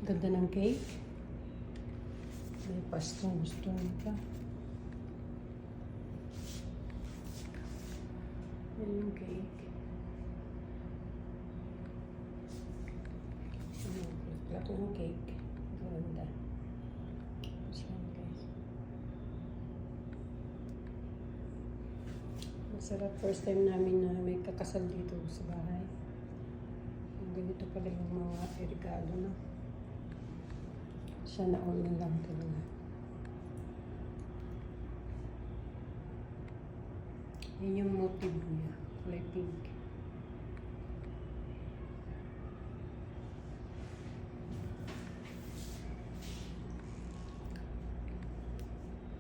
Ganda ng cake. May pastong gusto nito. Yan yung cake. Plato ng cake. Ganda. Yan guys. Masarap. First time namin na may kakasal dito sa bahay. Ganito pala yung mga regalo, no? Sana all na lang talaga. Yan yung motive niya. Kulay pink.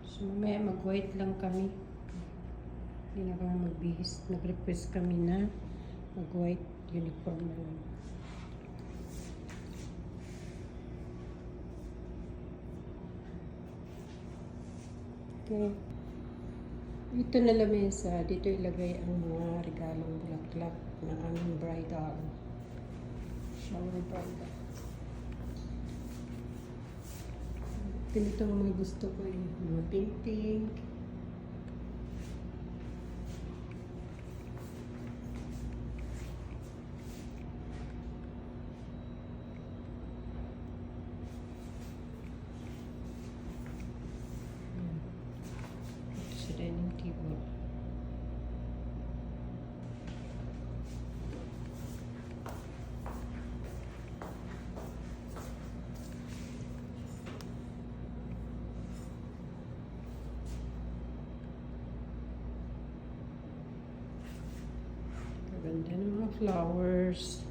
So, mamaya mag-white lang kami. Hindi na kami magbihis. Nag-request kami na mag-white uniform na lang. Okay. Ito na lamesa. Dito ilagay ang mga regalong bulaklak ng aming bridal. Shower bridal. Ito ang mga gusto ko eh. Mga pink-pink. Sa dining table. Ganda ng mga flowers.